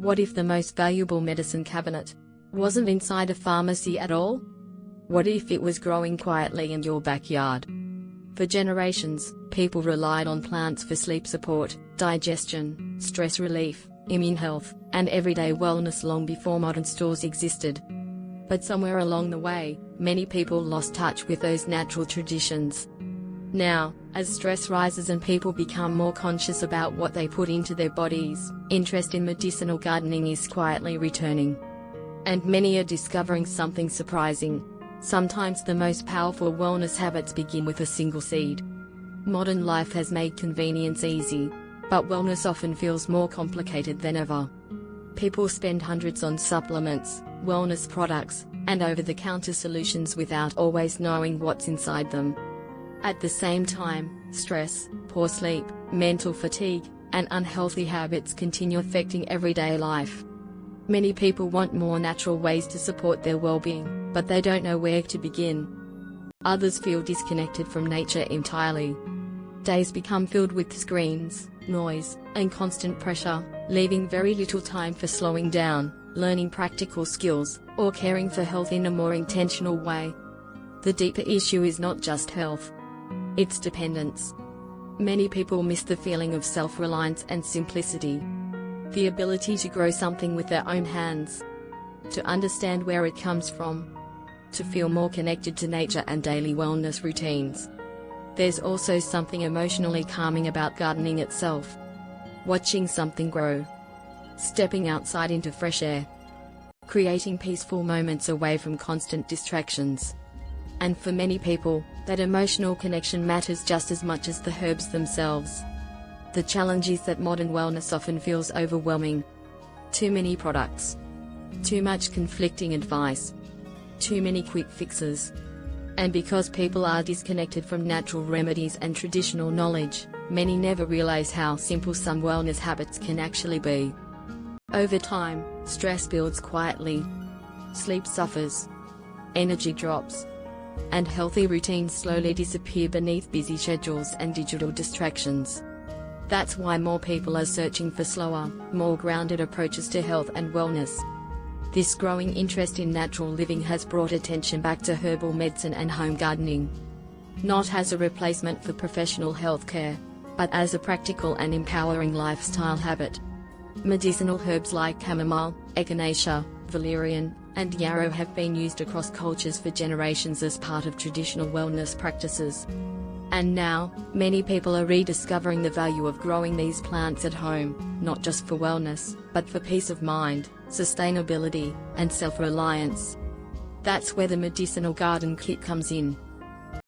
What if the most valuable medicine cabinet wasn't inside a pharmacy at all? What if it was growing quietly in your backyard? For generations, people relied on plants for sleep support, digestion, stress relief, immune health, and everyday wellness long before modern stores existed. But somewhere along the way, many people lost touch with those natural traditions. Now, as stress rises and people become more conscious about what they put into their bodies, interest in medicinal gardening is quietly returning. And many are discovering something surprising. Sometimes the most powerful wellness habits begin with a single seed. Modern life has made convenience easy, but wellness often feels more complicated than ever. People spend hundreds on supplements, wellness products, and over-the-counter solutions without always knowing what's inside them. At the same time, stress, poor sleep, mental fatigue, and unhealthy habits continue affecting everyday life. Many people want more natural ways to support their well-being, but they don't know where to begin. Others feel disconnected from nature entirely. Days become filled with screens, noise, and constant pressure, leaving very little time for slowing down, learning practical skills, or caring for health in a more intentional way. The deeper issue is not just health. It's dependence. Many people miss the feeling of self-reliance and simplicity. The ability to grow something with their own hands. To understand where it comes from. To feel more connected to nature and daily wellness routines. There's also something emotionally calming about gardening itself. Watching something grow. Stepping outside into fresh air. Creating peaceful moments away from constant distractions. And for many people, that emotional connection matters just as much as the herbs themselves. The challenge is that modern wellness often feels overwhelming. Too many products. Too much conflicting advice. Too many quick fixes. And because people are disconnected from natural remedies and traditional knowledge, many never realize how simple some wellness habits can actually be. Over time, stress builds quietly. Sleep suffers. Energy drops. And healthy routines slowly disappear beneath busy schedules and digital distractions. That's why more people are searching for slower, more grounded approaches to health and wellness. This growing interest in natural living has brought attention back to herbal medicine and home gardening. Not as a replacement for professional healthcare, but as a practical and empowering lifestyle habit. Medicinal herbs like chamomile, echinacea, valerian, and yarrow have been used across cultures for generations as part of traditional wellness practices. And now, many people are rediscovering the value of growing these plants at home, not just for wellness, but for peace of mind, sustainability, and self-reliance. That's where the Medicinal Garden Kit comes in.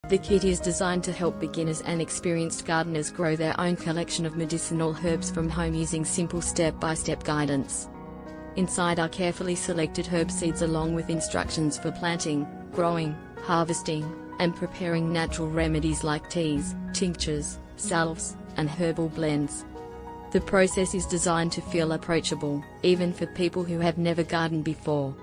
The kit is designed to help beginners and experienced gardeners grow their own collection of medicinal herbs from home using simple step-by-step guidance. Inside are carefully selected herb seeds along with instructions for planting, growing, harvesting, and preparing natural remedies like teas, tinctures, salves, and herbal blends. The process is designed to feel approachable, even for people who have never gardened before.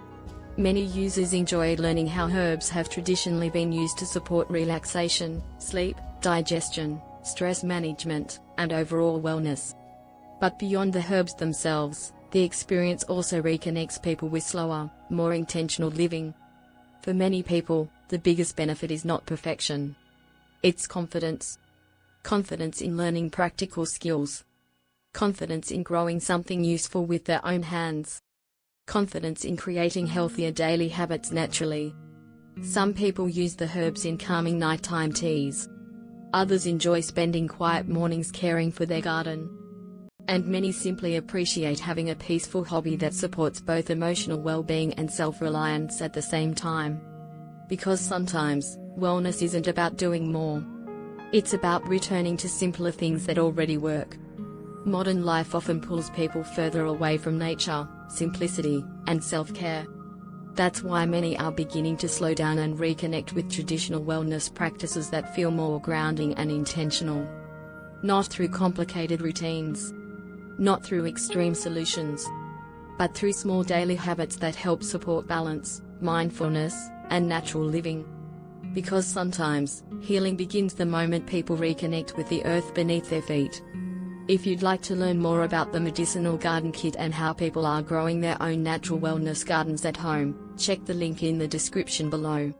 Many users enjoy learning how herbs have traditionally been used to support relaxation, sleep, digestion, stress management, and overall wellness. But beyond the herbs themselves, the experience also reconnects people with slower, more intentional living. For many people, the biggest benefit is not perfection. It's confidence. Confidence in learning practical skills. Confidence in growing something useful with their own hands. Confidence in creating healthier daily habits naturally. Some people use the herbs in calming nighttime teas. Others enjoy spending quiet mornings caring for their garden. And many simply appreciate having a peaceful hobby that supports both emotional well-being and self-reliance at the same time. Because sometimes, wellness isn't about doing more. It's about returning to simpler things that already work. Modern life often pulls people further away from nature, simplicity, and self-care. That's why many are beginning to slow down and reconnect with traditional wellness practices that feel more grounding and intentional. Not through complicated routines. Not through extreme solutions. But through small daily habits that help support balance, mindfulness, and natural living. Because sometimes, healing begins the moment people reconnect with the earth beneath their feet. If you'd like to learn more about the Medicinal Garden Kit and how people are growing their own natural wellness gardens at home, check the link in the description below.